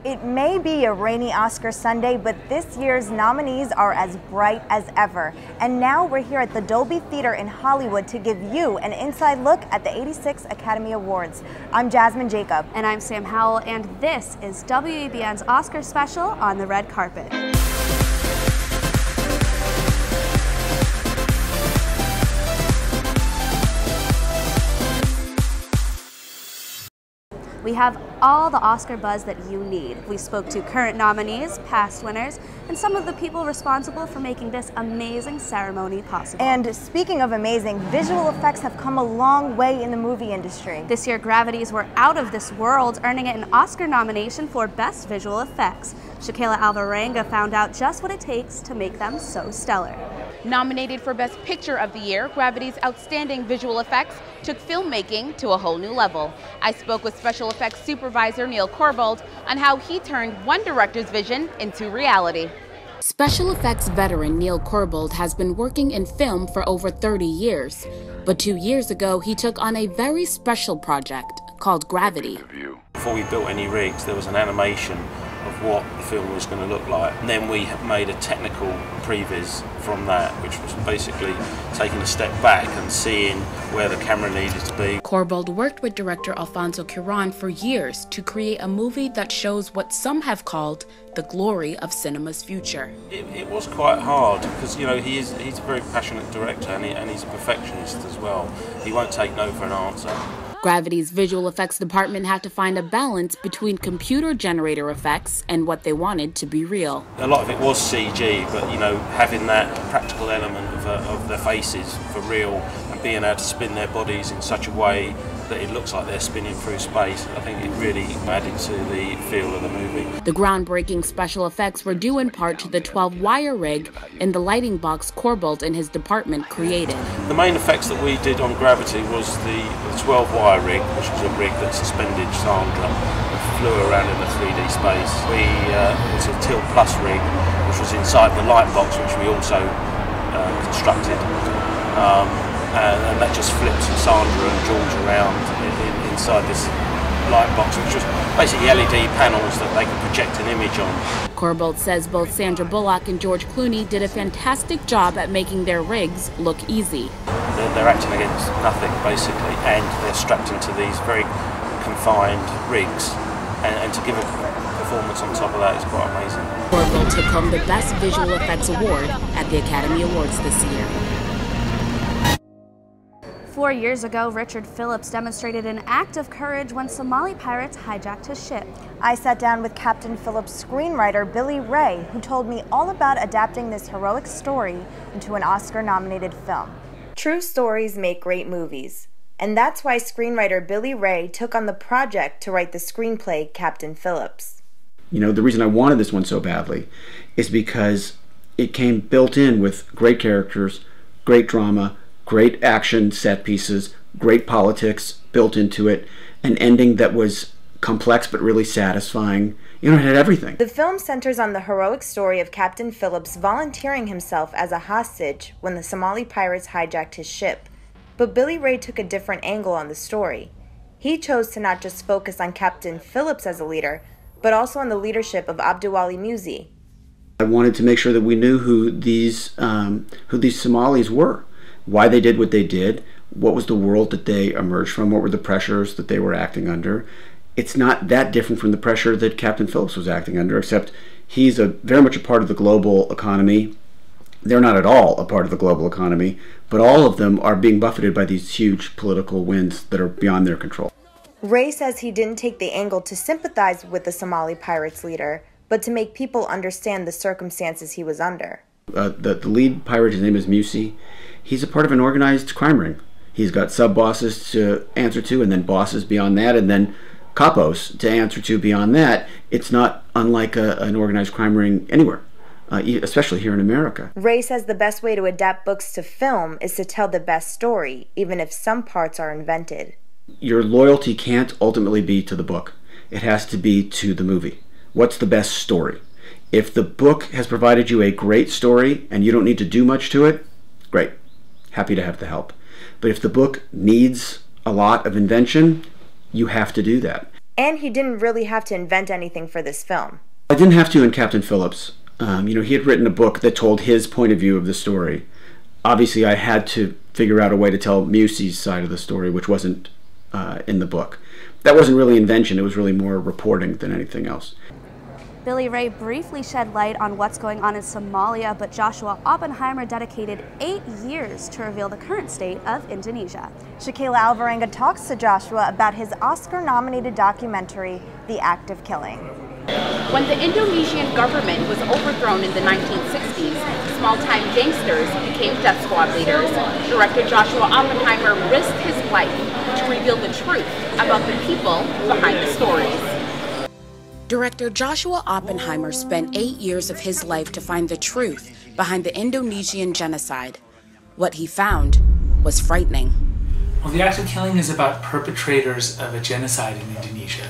It may be a rainy Oscar Sunday, but this year's nominees are as bright as ever. And now we're here at the Dolby Theater in Hollywood to give you an inside look at the 86 Academy Awards. I'm Jasmine Jacob. And I'm Sam Howell, and this is WEBN's Oscar special on the red carpet. We have all the Oscar buzz that you need. We spoke to current nominees, past winners, and some of the people responsible for making this amazing ceremony possible. And speaking of amazing, visual effects have come a long way in the movie industry. This year, Gravities were out of this world, earning it an Oscar nomination for Best Visual Effects. Shakela Alvarenga found out just what it takes to make them so stellar. Nominated for Best Picture of the Year, Gravity's outstanding visual effects took filmmaking to a whole new level. I spoke with special effects supervisor Neil Corbold on how he turned one director's vision into reality. Special effects veteran Neil Corbold has been working in film for over 30 years. But 2 years ago, he took on a very special project called Gravity. Before we built any rigs, there was an animation of what the film was going to look like. And then we made a technical previs from that, which was basically taking a step back and seeing where the camera needed to be. Corbold worked with director Alfonso Cuarón for years to create a movie that shows what some have called the glory of cinema's future. It was quite hard because, you know, he's a very passionate director and he's a perfectionist as well. He won't take no for an answer. Gravity's visual effects department had to find a balance between computer generator effects and what they wanted to be real. A lot of it was CG, but, you know, having that practical element of their faces for real and being able to spin their bodies in such a way that it looks like they're spinning through space, I think it really added to the feel of the movie. The groundbreaking special effects were due in part to the 12-wire rig in the lighting box Corbold and his department created. The main effects that we did on Gravity was the 12-wire rig, which was a rig that suspended Sandra and flew around in the 3D space. It was a Till Plus rig, which was inside the light box, which we also constructed. And that just flips Sandra and George around inside this light box, which was basically LED panels that they could project an image on. Corbold says both Sandra Bullock and George Clooney did a fantastic job at making their rigs look easy. They're acting against nothing, basically, and they're strapped into these very confined rigs. And to give a performance on top of that is quite amazing. Corbold took home the Best Visual Effects Award at the Academy Awards this year. 4 years ago, Richard Phillips demonstrated an act of courage when Somali pirates hijacked his ship. I sat down with Captain Phillips' screenwriter Billy Ray, who told me all about adapting this heroic story into an Oscar-nominated film. True stories make great movies, and that's why screenwriter Billy Ray took on the project to write the screenplay Captain Phillips. You know, the reason I wanted this one so badly is because it came built in with great characters, great drama, great action set pieces, great politics built into it, an ending that was complex but really satisfying. You know, it had everything. The film centers on the heroic story of Captain Phillips volunteering himself as a hostage when the Somali pirates hijacked his ship. But Billy Ray took a different angle on the story. He chose to not just focus on Captain Phillips as a leader, but also on the leadership of Abduwali Musi. I wanted to make sure that we knew who these Somalis were. Why they did what they did, what was the world that they emerged from, what were the pressures that they were acting under. It's not that different from the pressure that Captain Phillips was acting under, except he's very much a part of the global economy. They're not at all a part of the global economy, but all of them are being buffeted by these huge political winds that are beyond their control. Ray says he didn't take the angle to sympathize with the Somali pirates leader, but to make people understand the circumstances he was under. The lead pirate, his name is Musi. He's a part of an organized crime ring. He's got sub-bosses to answer to, and then bosses beyond that, and then capos to answer to beyond that. It's not unlike an organized crime ring anywhere, especially here in America. Ray says the best way to adapt books to film is to tell the best story, even if some parts are invented. Your loyalty can't ultimately be to the book. It has to be to the movie. What's the best story? If the book has provided you a great story and you don't need to do much to it, great. Happy to have the help. But if the book needs a lot of invention, you have to do that. And he didn't really have to invent anything for this film. I didn't have to in Captain Phillips. He had written a book that told his point of view of the story. Obviously, I had to figure out a way to tell Musey's side of the story, which wasn't in the book. That wasn't really invention, it was really more reporting than anything else. Billy Ray briefly shed light on what's going on in Somalia, but Joshua Oppenheimer dedicated 8 years to reveal the current state of Indonesia. Shakila Alvarenga talks to Joshua about his Oscar-nominated documentary, The Act of Killing. When the Indonesian government was overthrown in the 1960s, small-time gangsters became death squad leaders. Director Joshua Oppenheimer risked his life to reveal the truth about the people behind the stories. Director Joshua Oppenheimer spent 8 years of his life to find the truth behind the Indonesian genocide. What he found was frightening. Well, The Act of Killing is about perpetrators of a genocide in Indonesia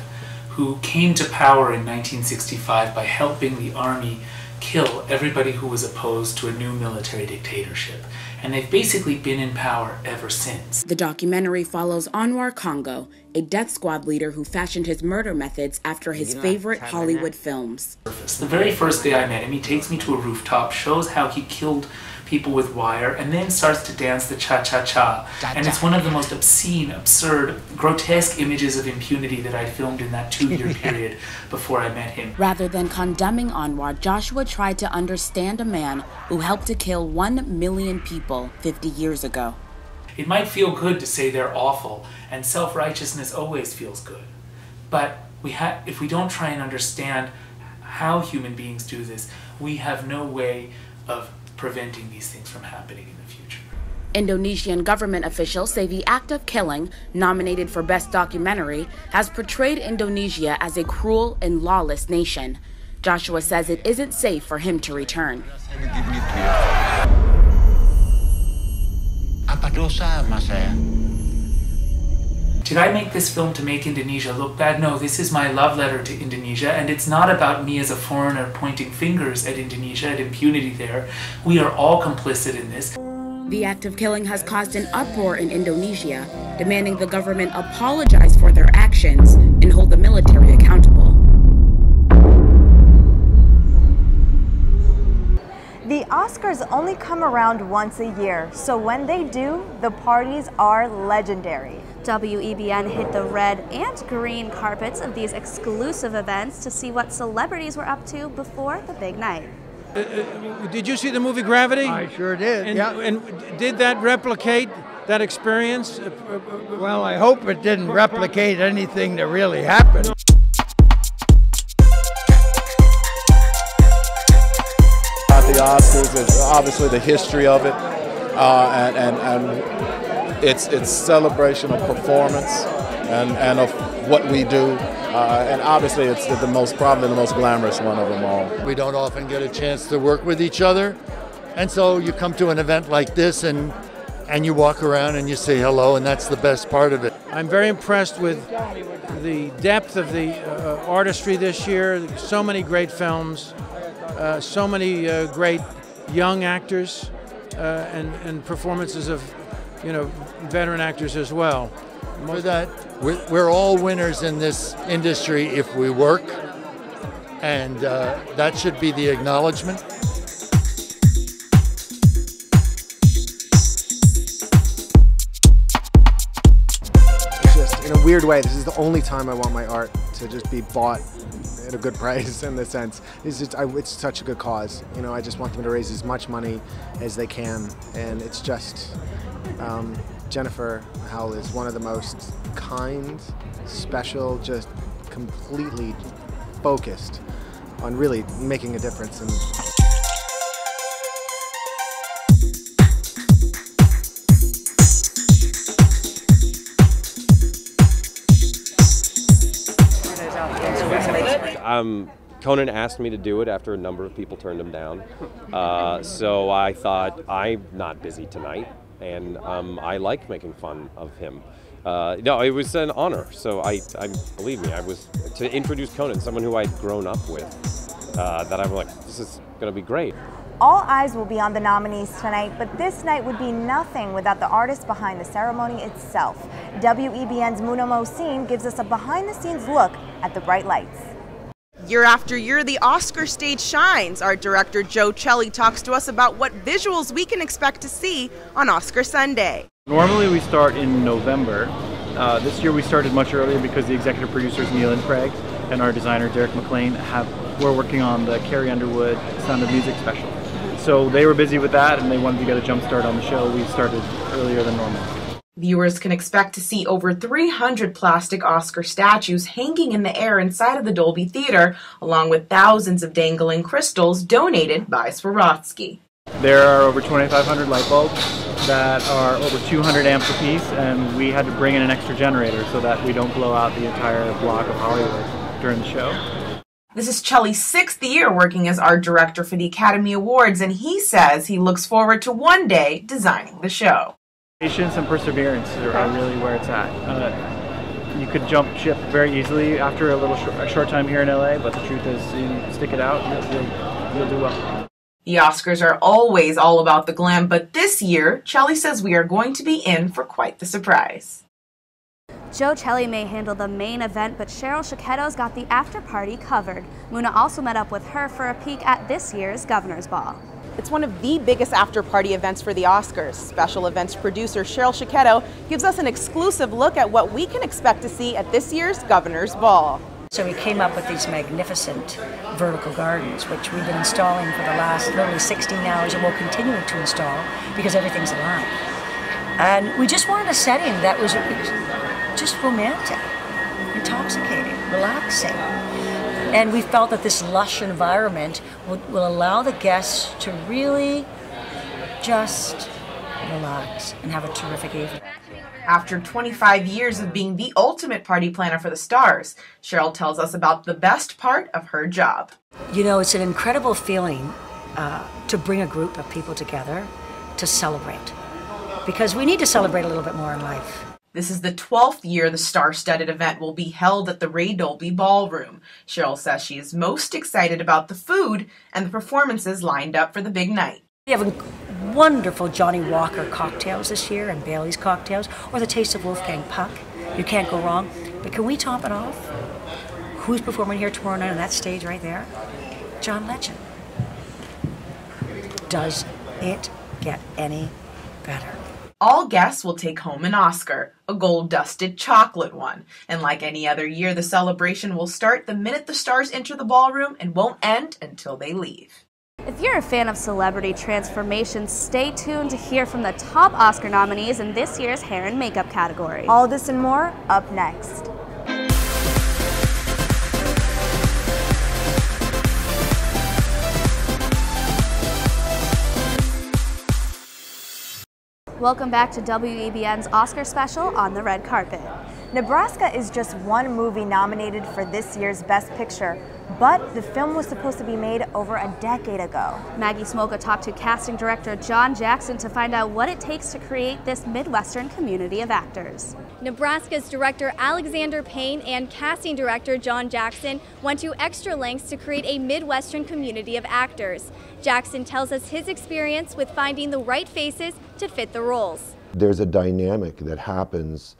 who came to power in 1965 by helping the army kill everybody who was opposed to a new military dictatorship. And they've basically been in power ever since. The documentary follows Anwar Congo, a death squad leader who fashioned his murder methods after his favorite Hollywood films. The very first day I met him, he takes me to a rooftop, shows how he killed people with wire, and then starts to dance the cha-cha-cha. And it's one of the most obscene, absurd, grotesque images of impunity that I filmed in that 2-year period before I met him. Rather than condemning Anwar, Joshua tried to understand a man who helped to kill 1 million people 50 years ago. It might feel good to say they're awful, and self-righteousness always feels good. But if we don't try and understand how human beings do this, we have no way of preventing these things from happening in the future. Indonesian government officials say The Act of Killing, nominated for Best Documentary, has portrayed Indonesia as a cruel and lawless nation. Joshua says it isn't safe for him to return. Did I make this film to make Indonesia look bad? No, this is my love letter to Indonesia, and it's not about me as a foreigner pointing fingers at Indonesia, at impunity there. We are all complicit in this. The Act of Killing has caused an uproar in Indonesia, demanding the government apologize for their actions and hold the military accountable. The Oscars only come around once a year, so when they do, the parties are legendary. WEBN hit the red and green carpets of these exclusive events to see what celebrities were up to before the big night. Did you see the movie Gravity? I sure did, And did that replicate that experience? Well, I hope it didn't replicate anything that really happened. The Oscars is obviously the history of it, and it's celebration of performance and of what we do, and obviously it's probably the most glamorous one of them all. We don't often get a chance to work with each other, and so you come to an event like this and you walk around and you say hello, and that's the best part of it. I'm very impressed with the depth of the artistry this year. So many great films. So many great young actors and performances of, veteran actors as well. For that, we're all winners in this industry if we work, and that should be the acknowledgement. It's just, in a weird way, this is the only time I want my art to just be bought at a good price, in the sense. It's such a good cause. I just want them to raise as much money as they can, and it's just, Jennifer Howell is one of the most kind, special, just completely focused on really making a difference. Conan asked me to do it after a number of people turned him down. So I thought, I'm not busy tonight, and I like making fun of him. No, it was an honor. So I believe me, I was to introduce Conan, someone who I'd grown up with, that I'm like, this is going to be great. All eyes will be on the nominees tonight, but this night would be nothing without the artist behind the ceremony itself. WEBN's Muna Mohsin gives us a behind-the-scenes look at the bright lights. Year after year, the Oscar stage shines. Art director Joe Celli talks to us about what visuals we can expect to see on Oscar Sunday. Normally we start in November. This year we started much earlier because the executive producers Neil and Craig and our designer Derek McLean were working on the Carrie Underwood Sound of Music special. So they were busy with that and they wanted to get a jump start on the show. We started earlier than normal. Viewers can expect to see over 300 plastic Oscar statues hanging in the air inside of the Dolby Theater, along with thousands of dangling crystals donated by Swarovski. There are over 2,500 light bulbs that are over 200 amps apiece, and we had to bring in an extra generator so that we don't blow out the entire block of Hollywood during the show. This is Celli's 6th year working as art director for the Academy Awards, and he says he looks forward to one day designing the show. Patience and perseverance are really where it's at. You could jump ship very easily after a short time here in LA, but the truth is, you stick it out, you'll do well. The Oscars are always all about the glam, but this year, Celli says we are going to be in for quite the surprise. Joe Celli may handle the main event, but Cheryl Chiquetto's got the after party covered. Muna also met up with her for a peek at this year's Governor's Ball. It's one of the biggest after-party events for the Oscars. Special events producer Cheryl Chiquetto gives us an exclusive look at what we can expect to see at this year's Governor's Ball. So we came up with these magnificent vertical gardens, which we've been installing for the last literally 16 hours and will continue to install because everything's alive. And we just wanted a setting that was just romantic, intoxicating, relaxing. And we felt that this lush environment will allow the guests to really just relax and have a terrific evening. After 25 years of being the ultimate party planner for the stars, Cheryl tells us about the best part of her job. You know, it's an incredible feeling to bring a group of people together to celebrate, because we need to celebrate a little bit more in life. This is the 12th year the star-studded event will be held at the Ray Dolby Ballroom. Cheryl says she is most excited about the food and the performances lined up for the big night. We have wonderful Johnny Walker cocktails this year and Bailey's cocktails, or the Taste of Wolfgang Puck. You can't go wrong. But can we top it off? Who's performing here tomorrow night on that stage right there? John Legend. Does it get any better? All guests will take home an Oscar, a gold-dusted chocolate one. And like any other year, the celebration will start the minute the stars enter the ballroom and won't end until they leave. If you're a fan of celebrity transformations, stay tuned to hear from the top Oscar nominees in this year's hair and makeup category. All this and more up next. Welcome back to WEBN's Oscar special on the red carpet. Nebraska is just one movie nominated for this year's Best Picture, but the film was supposed to be made over a decade ago. Maggie Smoka talked to casting director John Jackson to find out what it takes to create this Midwestern community of actors. Nebraska's director Alexander Payne and casting director John Jackson went to extra lengths to create a Midwestern community of actors. Jackson tells us his experience with finding the right faces to fit the roles. There's a dynamic that happens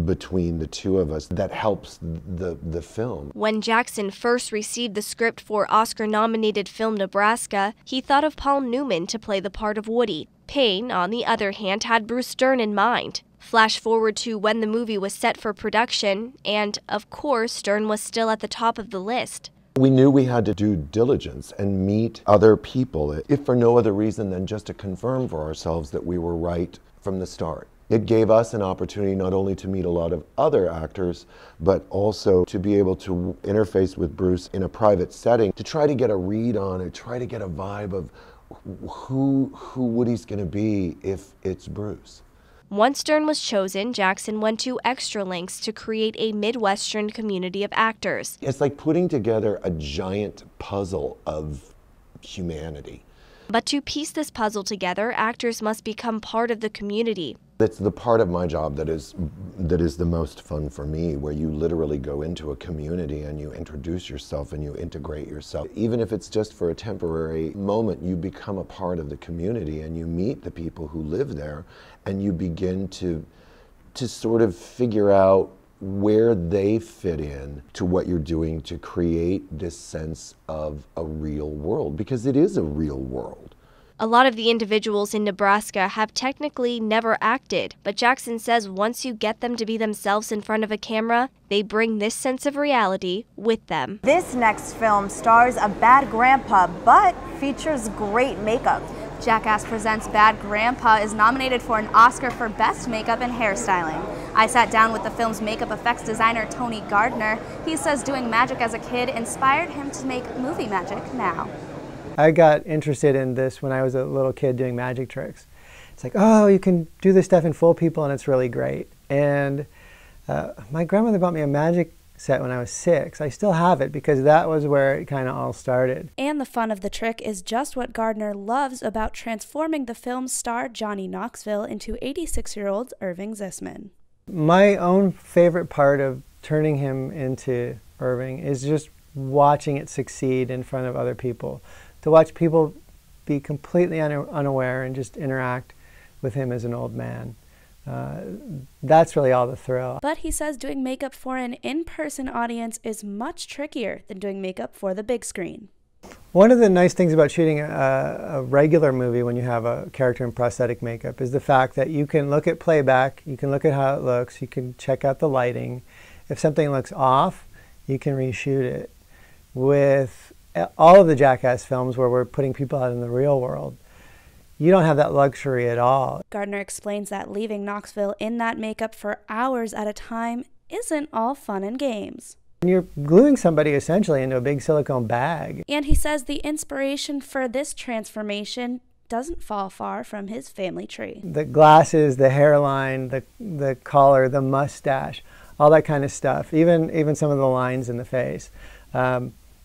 between the two of us that helps the film. When Jackson first received the script for Oscar-nominated film Nebraska, he thought of Paul Newman to play the part of Woody. Payne, on the other hand, had Bruce Dern in mind. Flash forward to when the movie was set for production, and, of course, Dern was still at the top of the list. We knew we had to do diligence and meet other people, if for no other reason than just to confirm for ourselves that we were right from the start. It gave us an opportunity not only to meet a lot of other actors, but also to be able to interface with Bruce in a private setting, to try to get a read on it, try to get a vibe of who Woody's going to be if it's Bruce. Once Dern was chosen, Jackson went to extra lengths to create a Midwestern community of actors. It's like putting together a giant puzzle of humanity. But to piece this puzzle together, actors must become part of the community. It's the part of my job that is the most fun for me, where you literally go into a community and you introduce yourself and you integrate yourself. Even if it's just for a temporary moment, you become a part of the community and you meet the people who live there, and you begin to sort of figure out where they fit in to what you're doing to create this sense of a real world, because it is a real world. A lot of the individuals in Nebraska have technically never acted, but Jackson says once you get them to be themselves in front of a camera, they bring this sense of reality with them. This next film stars a bad grandpa, but features great makeup. Jackass Presents Bad Grandpa is nominated for an Oscar for Best Makeup and Hairstyling. I sat down with the film's makeup effects designer, Tony Gardner. He says doing magic as a kid inspired him to make movie magic now. I got interested in this when I was a little kid doing magic tricks. It's like, oh, you can do this stuff and fool people and it's really great. And my grandmother bought me a magic set when I was 6. I still have it because that was where it kind of all started. And the fun of the trick is just what Gardner loves about transforming the film's star Johnny Knoxville into 86-year-old Irving Zisman. My own favorite part of turning him into Irving is just watching it succeed in front of other people. To watch people be completely unaware and just interact with him as an old man. That's really all the thrill. But he says doing makeup for an in-person audience is much trickier than doing makeup for the big screen. One of the nice things about shooting a regular movie when you have a character in prosthetic makeup is the fact that you can look at playback, you can look at how it looks, you can check out the lighting. If something looks off, you can reshoot it. With all of the Jackass films where we're putting people out in the real world, you don't have that luxury at all. Gardner explains that leaving Knoxville in that makeup for hours at a time isn't all fun and games. You're gluing somebody essentially into a big silicone bag. And he says the inspiration for this transformation doesn't fall far from his family tree. The glasses, the hairline, the collar, the mustache, all that kind of stuff, even some of the lines in the face.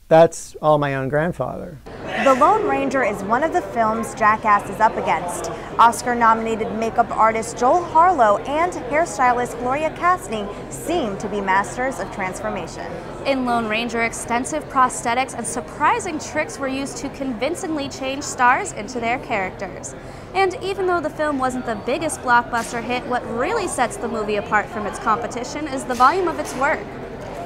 That's all my own grandfather. The Lone Ranger is one of the films Jackass is up against. Oscar-nominated makeup artist Joel Harlow and hairstylist Gloria Cassney seem to be masters of transformation. In Lone Ranger, extensive prosthetics and surprising tricks were used to convincingly change stars into their characters. And even though the film wasn't the biggest blockbuster hit, what really sets the movie apart from its competition is the volume of its work.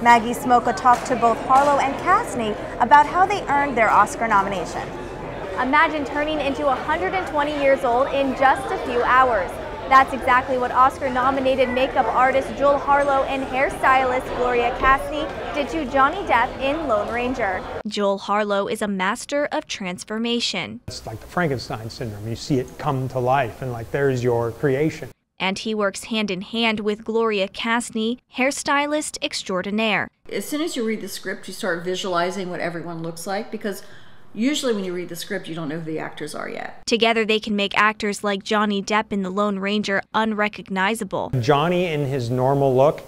Maggie Smoka talked to both Harlow and Cassney about how they earned their Oscar nomination. Imagine turning into 120 years old in just a few hours. That's exactly what Oscar-nominated makeup artist Joel Harlow and hairstylist Gloria Cassney did to Johnny Depp in Lone Ranger. Joel Harlow is a master of transformation. It's like the Frankenstein syndrome. You see it come to life and like there's your creation. And he works hand in hand with Gloria Cassney, hairstylist extraordinaire. As soon as you read the script, you start visualizing what everyone looks like, because usually when you read the script, you don't know who the actors are yet. Together they can make actors like Johnny Depp in The Lone Ranger unrecognizable. Johnny, in his normal look,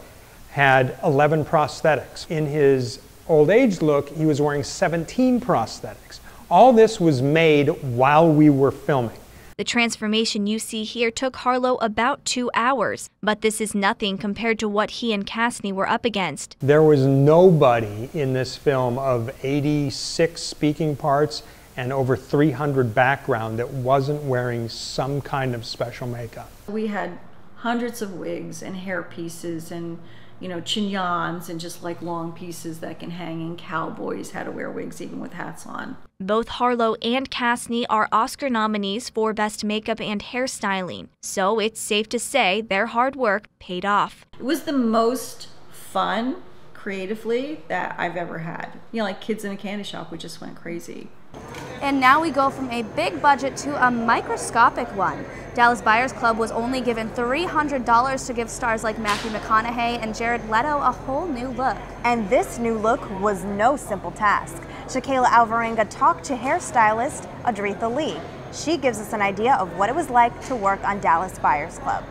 had 11 prosthetics. In his old age look, he was wearing 17 prosthetics. All this was made while we were filming. The transformation you see here took Harlow about 2 hours, but this is nothing compared to what he and Cassney were up against. There was nobody in this film of 86 speaking parts and over 300 background that wasn't wearing some kind of special makeup. We had hundreds of wigs and hair pieces and chignons and just like long pieces that can hang, and cowboys had to wear wigs even with hats on. Both Harlow and Cassney are Oscar nominees for Best Makeup and Hairstyling, so it's safe to say their hard work paid off. It was the most fun creatively that I've ever had. Like kids in a candy shop, we just went crazy. And now we go from a big budget to a microscopic one. Dallas Buyers Club was only given $300 to give stars like Matthew McConaughey and Jared Leto a whole new look. And this new look was no simple task. Shaquela Alvarenga talked to hairstylist Adretha Lee. She gives us an idea of what it was like to work on Dallas Buyers Club.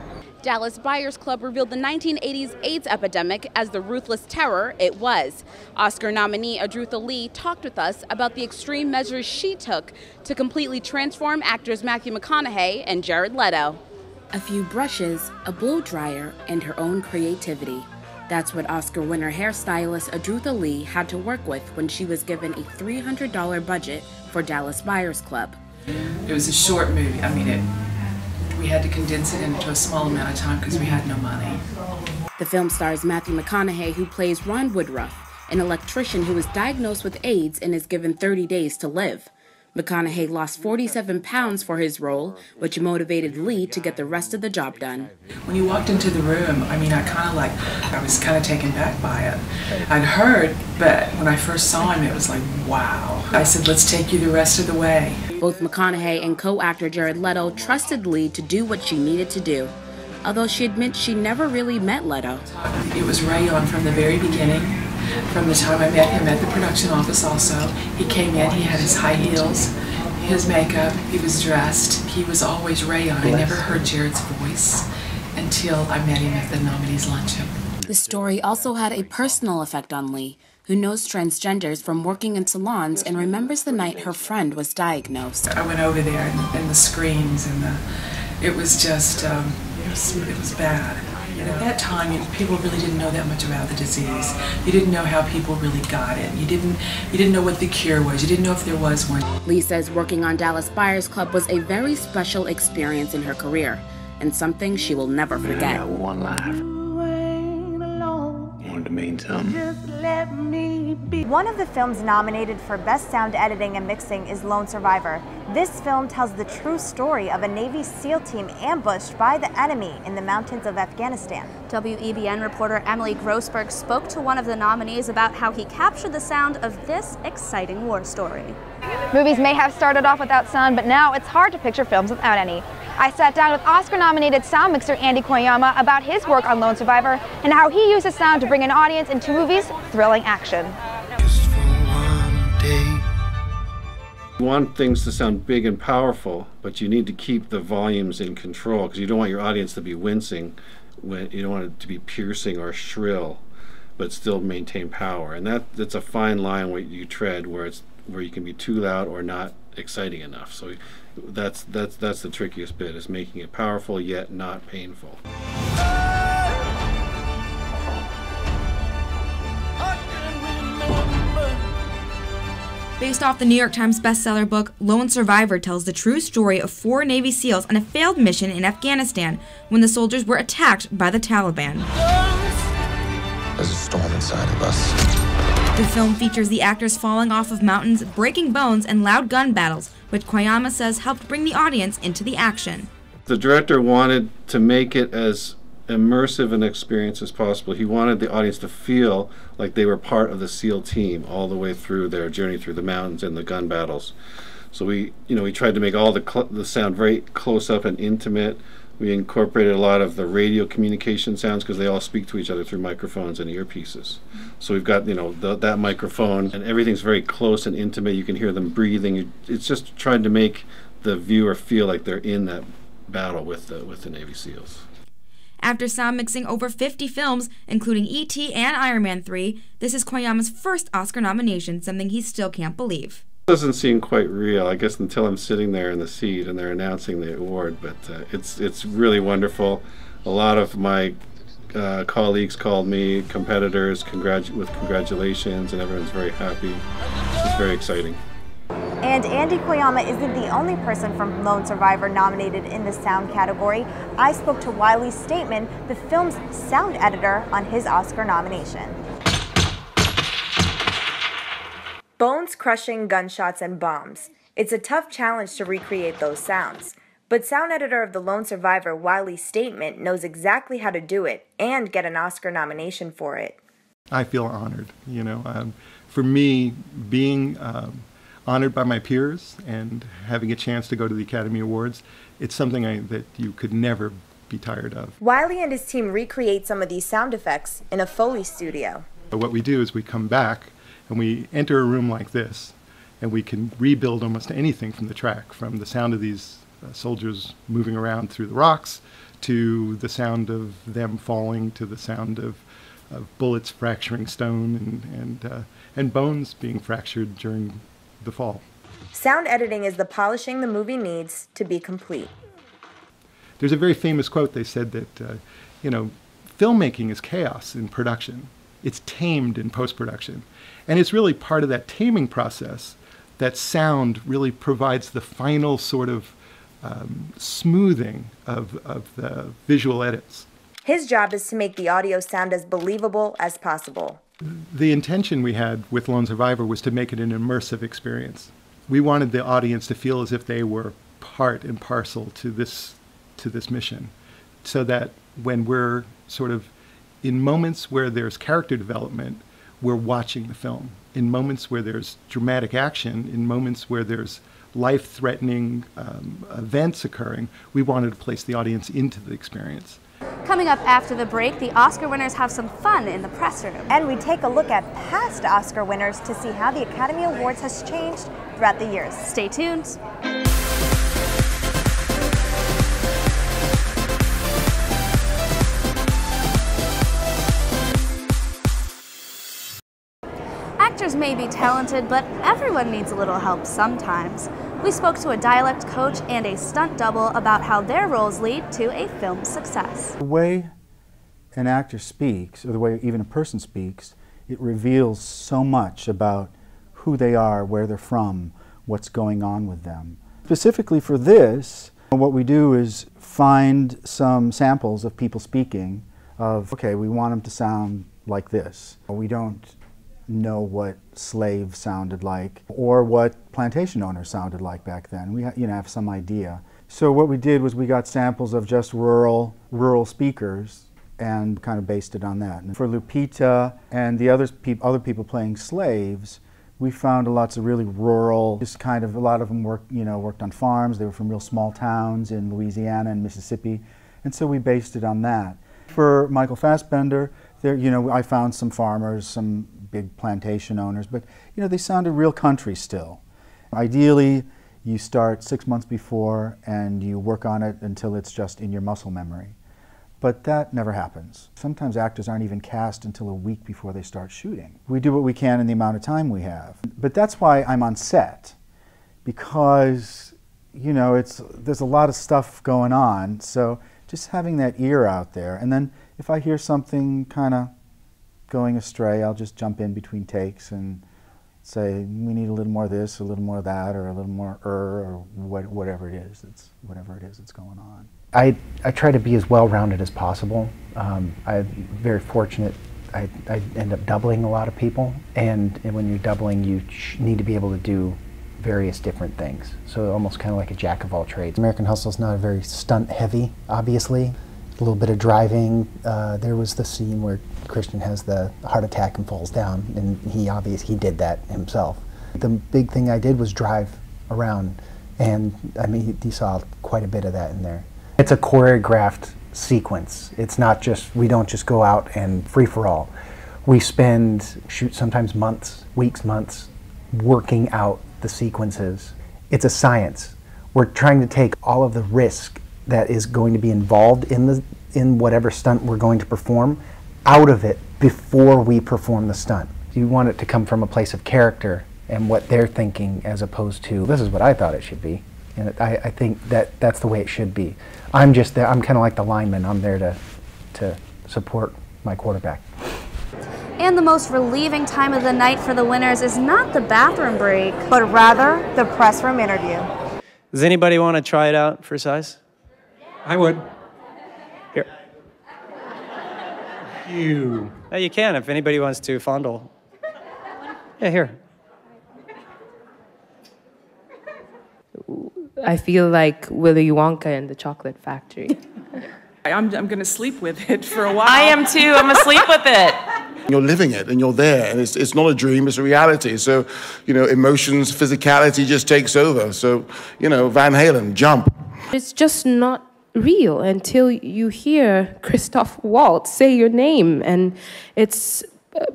Dallas Buyers Club revealed the 1980s AIDS epidemic as the ruthless terror it was. Oscar nominee Adretha Lee talked with us about the extreme measures she took to completely transform actors Matthew McConaughey and Jared Leto. A few brushes, a blow dryer, and her own creativity. That's what Oscar winner hairstylist Adrutha Lee had to work with when she was given a $300 budget for Dallas Buyers Club. It was a short movie. I mean, we had to condense it into a small amount of time because we had no money. The film stars Matthew McConaughey, who plays Ron Woodruff, an electrician who was diagnosed with AIDS and is given 30 days to live. McConaughey lost 47 pounds for his role, which motivated Lee to get the rest of the job done. When you walked into the room, I mean, I was kind of taken back by it. I'd heard, but when I first saw him, it was like, wow. I said, let's take you the rest of the way. Both McConaughey and co-actor Jared Leto trusted Lee to do what she needed to do, although she admits she never really met Leto. It was rayon from the very beginning. From the time I met him at the production office also. He came in, he had his high heels, his makeup, he was dressed. He was always rayon. I never heard Jared's voice until I met him at the nominees luncheon. The story also had a personal effect on Lee, who knows transgenders from working in salons and remembers the night her friend was diagnosed. I went over there and the screams and it was just, it was bad. And at that time, people really didn't know that much about the disease. You didn't know how people really got it. You didn't know what the cure was. You didn't know if there was one. Lee says working on Dallas Buyers Club was a very special experience in her career, and something she will never forget. I got one life. I wanted to mean something. One of the films nominated for Best Sound Editing and Mixing is Lone Survivor. This film tells the true story of a Navy SEAL team ambushed by the enemy in the mountains of Afghanistan. WEBN reporter Emily Grossberg spoke to one of the nominees about how he captured the sound of this exciting war story. Movies may have started off without sound, but now it's hard to picture films without any. I sat down with Oscar-nominated sound mixer Andy Koyama about his work on Lone Survivor and how he uses sound to bring an audience into movies' thrilling action. You want things to sound big and powerful, but you need to keep the volumes in control because you don't want your audience to be wincing. You don't want it to be piercing or shrill, but still maintain power. And that's a fine line where you tread, where you can be too loud or not exciting enough. So that's the trickiest bit, is making it powerful yet not painful. Based off the New York Times bestseller book, Lone Survivor tells the true story of 4 Navy SEALs on a failed mission in Afghanistan when the soldiers were attacked by the Taliban. There's a storm inside of us. The film features the actors falling off of mountains, breaking bones, and loud gun battles, which Koyama says helped bring the audience into the action. The director wanted to make it as immersive an experience as possible. He wanted the audience to feel like they were part of the SEAL team all the way through their journey through the mountains and the gun battles. So we tried to make all the sound very close up and intimate. We incorporated a lot of the radio communication sounds because they all speak to each other through microphones and earpieces. So we've got that microphone, and everything's very close and intimate. You can hear them breathing. It's just trying to make the viewer feel like they're in that battle with the Navy SEALs. After sound mixing over 50 films, including E.T. and Iron Man 3, this is Koyama's first Oscar nomination, something he still can't believe. It doesn't seem quite real, I guess, until I'm sitting there in the seat and they're announcing the award, but it's really wonderful. A lot of my colleagues called me, competitors, with congratulations, and everyone's very happy. It's very exciting. And Andy Koyama isn't the only person from Lone Survivor nominated in the sound category. I spoke to Wiley Stateman, the film's sound editor, on his Oscar nomination. Bones-crushing gunshots and bombs. It's a tough challenge to recreate those sounds. But sound editor of The Lone Survivor, Wiley Stateman, knows exactly how to do it and get an Oscar nomination for it. I feel honored. For me, being honored by my peers and having a chance to go to the Academy Awards, it's something that you could never be tired of. Wiley and his team recreate some of these sound effects in a Foley studio. What we do is we come back and we enter a room like this, and we can rebuild almost anything from the track, from the sound of these soldiers moving around through the rocks, to the sound of them falling, to the sound of bullets fracturing stone and bones being fractured during the fall. Sound editing is the polishing the movie needs to be complete. There's a very famous quote. They said that, you know, filmmaking is chaos in production. It's tamed in post-production. And it's really part of that taming process that sound really provides the final sort of smoothing of the visual edits. His job is to make the audio sound as believable as possible. The intention we had with Lone Survivor was to make it an immersive experience. We wanted the audience to feel as if they were part and parcel to this mission, so that when we're sort of in moments where there's character development, we're watching the film. In moments where there's dramatic action, in moments where there's life-threatening events occurring, we wanted to place the audience into the experience. Coming up after the break, the Oscar winners have some fun in the press room. And we take a look at past Oscar winners to see how the Academy Awards has changed throughout the years. Stay tuned. Actors may be talented, but everyone needs a little help sometimes. We spoke to a dialect coach and a stunt double about how their roles lead to a film success. The way an actor speaks, or the way even a person speaks, it reveals so much about who they are, where they're from, what's going on with them. Specifically for this, what we do is find some samples of people speaking of, okay, we want them to sound like this. We don't know what slaves sounded like or what plantation owners sounded like back then. We have some idea. So what we did was we got samples of just rural speakers and kind of based it on that. And for Lupita and the other people playing slaves, we found lots of really rural, just kind of, a lot of them worked on farms. They were from real small towns in Louisiana and Mississippi, and so we based it on that. For Michael Fassbender, I found some farmers, some big plantation owners, but they sounded real country still. Ideally, you start 6 months before and you work on it until it's just in your muscle memory. But that never happens. Sometimes actors aren't even cast until a week before they start shooting. We do what we can in the amount of time we have. But that's why I'm on set, because there's a lot of stuff going on, so just having that ear out there. And then if I hear something kind of going astray, I'll just jump in between takes and say, we need a little more of this, a little more of that, or a little more or whatever it is that's going on. I try to be as well-rounded as possible. I'm very fortunate. I end up doubling a lot of people, and when you're doubling, you need to be able to do various different things. So almost kind of like a jack of all trades. American Hustle is not very stunt-heavy, obviously. A little bit of driving. There was the scene where Christian has the heart attack and falls down, and he did that himself. The big thing I did was drive around, and I mean, you saw quite a bit of that in there. It's a choreographed sequence. It's not just, we don't just go out and free-for-all. We shoot sometimes months, weeks, months, working out the sequences. It's a science. We're trying to take all of the risk that is going to be involved in whatever stunt we're going to perform out of it before we perform the stunt. You want it to come from a place of character and what they're thinking, as opposed to, this is what I thought it should be. And I think that's the way it should be. I'm just there, I'm kind of like the lineman. I'm there to support my quarterback. And the most relieving time of the night for the winners is not the bathroom break, but rather the press room interview. Does anybody want to try it out for size? I would. Here. You. You can if anybody wants to fondle. Yeah, here. I feel like Willy Wonka in the Chocolate Factory. I'm going to sleep with it for a while. I am too. I'm asleep with it. You're living it and you're there, and it's not a dream, it's a reality. So, emotions, physicality just takes over. So, Van Halen, jump. It's just not real until you hear Christoph Waltz say your name, and it's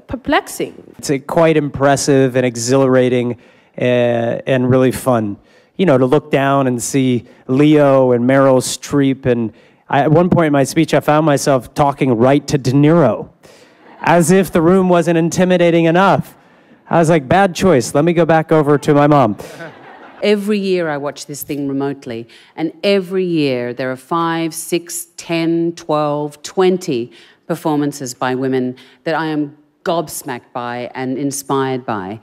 perplexing. It's quite impressive and exhilarating and really fun. To look down and see Leo and Meryl Streep, and at one point in my speech I found myself talking right to De Niro, as if the room wasn't intimidating enough. I was like, bad choice, let me go back over to my mom. Every year I watch this thing remotely, and every year there are 5, 6, 10, 12, 20 performances by women that I am gobsmacked by and inspired by.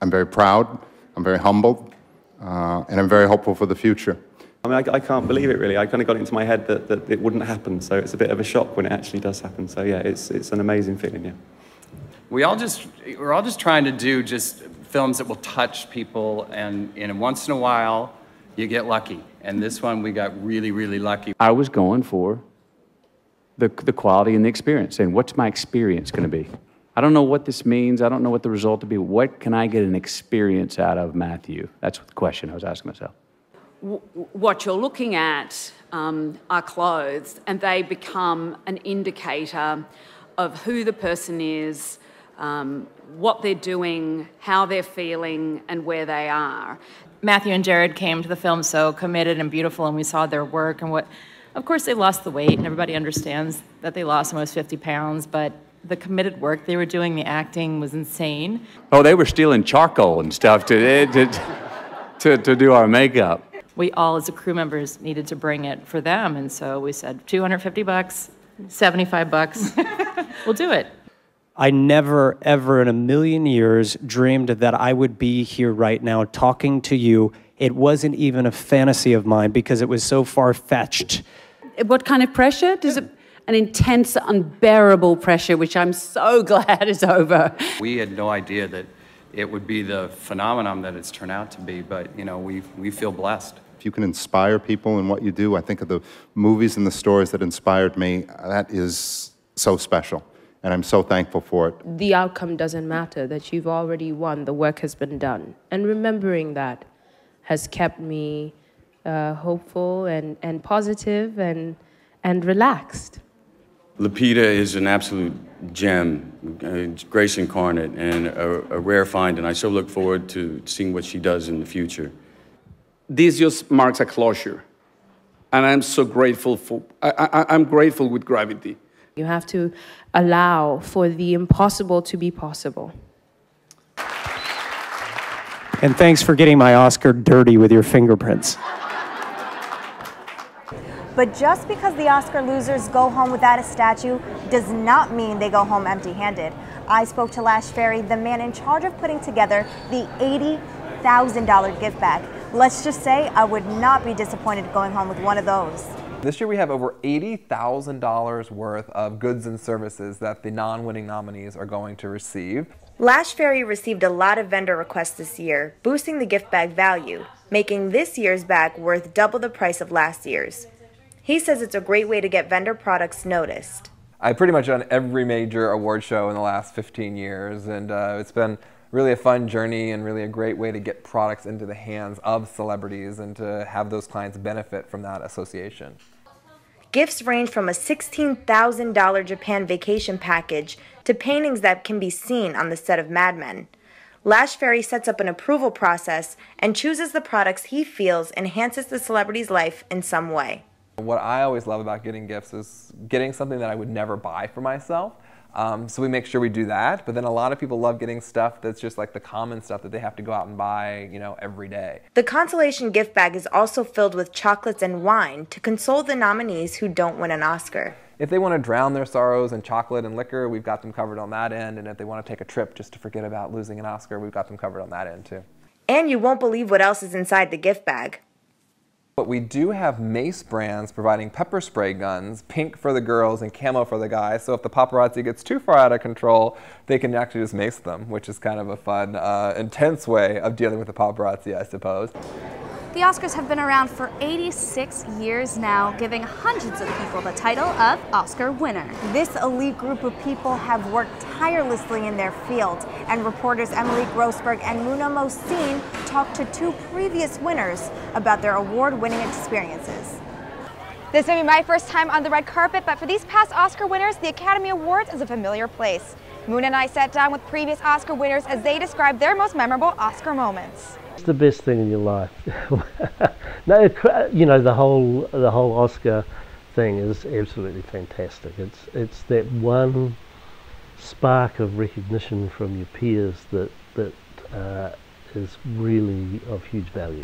I'm very proud, I'm very humbled, and I'm very hopeful for the future. I mean, I can't believe it, really. I kind of got into my head that it wouldn't happen, so it's a bit of a shock when it actually does happen. So yeah, it's an amazing feeling, yeah. We're all just trying to do just films that will touch people, and once in a while, you get lucky. And this one, we got really, really lucky. I was going for the quality and the experience, and what's my experience going to be? I don't know what this means. I don't know what the result will be. What can I get an experience out of, Matthew? That's the question I was asking myself. What you're looking at are clothes, and they become an indicator of who the person is, what they're doing, how they're feeling, and where they are. Matthew and Jared came to the film so committed and beautiful, and we saw their work and of course they lost the weight, and everybody understands that they lost almost 50 pounds, but the committed work they were doing, the acting was insane. Oh, they were stealing charcoal and stuff to do our makeup. We all, as the crew members, needed to bring it for them, and so we said, $250, $75, we'll do it. I never, ever in a million years dreamed that I would be here right now talking to you. It wasn't even a fantasy of mine because it was so far-fetched. What kind of pressure? Does it? An intense, unbearable pressure, which I'm so glad is over. We had no idea that it would be the phenomenon that it's turned out to be, but we feel blessed. If you can inspire people in what you do, I think of the movies and the stories that inspired me, that is so special. And I'm so thankful for it. The outcome doesn't matter, that you've already won, the work has been done. And remembering that has kept me hopeful and positive and relaxed. Lupita is an absolute gem, grace incarnate, and a rare find, and I so look forward to seeing what she does in the future. This just marks a closure, and I'm so grateful I'm grateful with Gravity. You have to allow for the impossible to be possible. And thanks for getting my Oscar dirty with your fingerprints. But just because the Oscar losers go home without a statue does not mean they go home empty-handed. I spoke to Lash Ferry, the man in charge of putting together the $80,000 gift bag. Let's just say I would not be disappointed going home with one of those. This year we have over $80,000 worth of goods and services that the non-winning nominees are going to receive. Lash Ferry received a lot of vendor requests this year, boosting the gift bag value, making this year's bag worth double the price of last year's. He says it's a great way to get vendor products noticed. I've pretty much done every major award show in the last 15 years, and it's been really a fun journey and really a great way to get products into the hands of celebrities and to have those clients benefit from that association. Gifts range from a $16,000 Japan vacation package to paintings that can be seen on the set of Mad Men. Lash Ferry sets up an approval process and chooses the products he feels enhances the celebrity's life in some way. What I always love about getting gifts is getting something that I would never buy for myself. So we make sure we do that, but then a lot of people love getting stuff that's just like the common stuff that they have to go out and buy, every day. The consolation gift bag is also filled with chocolates and wine to console the nominees who don't win an Oscar. If they want to drown their sorrows in chocolate and liquor, we've got them covered on that end, and if they want to take a trip just to forget about losing an Oscar, we've got them covered on that end too. And you won't believe what else is inside the gift bag. But we do have Mace brands providing pepper spray guns, pink for the girls and camo for the guys, so if the paparazzi gets too far out of control, they can actually just mace them, which is kind of a fun, intense way of dealing with the paparazzi, I suppose. The Oscars have been around for 86 years now, giving hundreds of people the title of Oscar winner. This elite group of people have worked tirelessly in their field, and reporters Emily Grossberg and Muna Mohsin talked to two previous winners about their award-winning experiences. This may be my first time on the red carpet, but for these past Oscar winners, the Academy Awards is a familiar place. Muna and I sat down with previous Oscar winners as they described their most memorable Oscar moments. It's the best thing in your life. No, the whole Oscar thing is absolutely fantastic. It's that one spark of recognition from your peers that is really of huge value.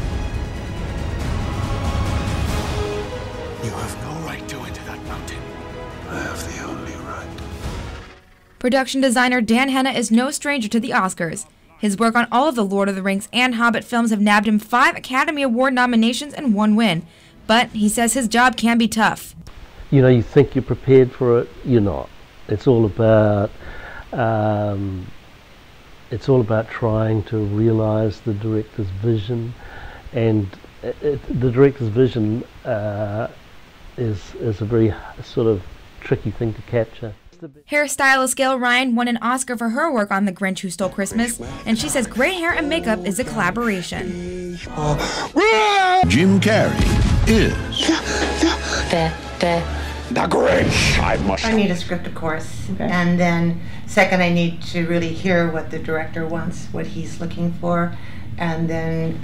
You have no right to enter that mountain. I have the only right. Production designer Dan Henna is no stranger to the Oscars. His work on all of the Lord of the Rings and Hobbit films have nabbed him 5 Academy Award nominations and 1 win. But he says his job can be tough. You know, you think you're prepared for it, you're not. It's all about trying to realize the director's vision, and the director's vision is a very sort of tricky thing to capture. Hairstylist Gail Ryan won an Oscar for her work on The Grinch Who Stole Christmas, and she says great hair and makeup is a collaboration. Jim Carrey is the Grinch. I need a script, of course, and then second, I need to really hear what the director wants, what he's looking for, and then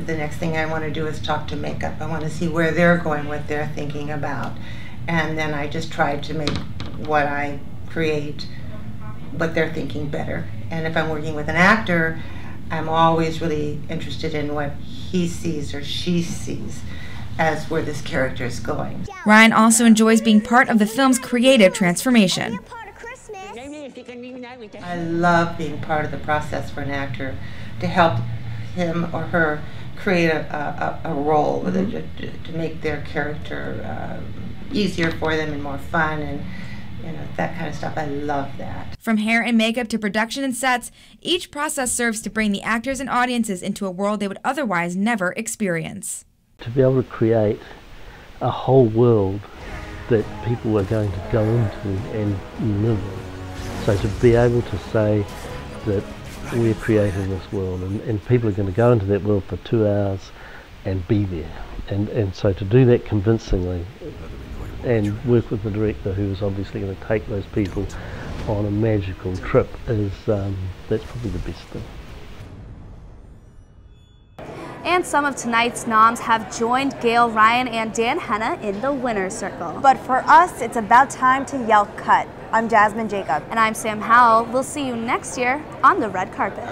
the next thing I want to do is talk to makeup. I want to see where they're going, what they're thinking about, and then I just try to make what I create, what they're thinking better. And if I'm working with an actor, I'm always really interested in what he sees or she sees as where this character is going. Ryan also enjoys being part of the film's creative transformation. I love being part of the process for an actor to help him or her create a role, to make their character easier for them and more fun, and that kind of stuff. I love that. From hair and makeup to production and sets, each process serves to bring the actors and audiences into a world they would otherwise never experience. To be able to create a whole world that people are going to go into and live in. So to be able to say that we're creating this world, and people are going to go into that world for 2 hours and be there. And so to do that convincingly and work with the director who's obviously going to take those people on a magical trip is that's probably the best thing. And some of tonight's noms have joined Gail Ryan and Dan Henna in the winner's circle. But for us, it's about time to yell cut. I'm Jasmine Jacob. And I'm Sam Howell. We'll see you next year on the red carpet.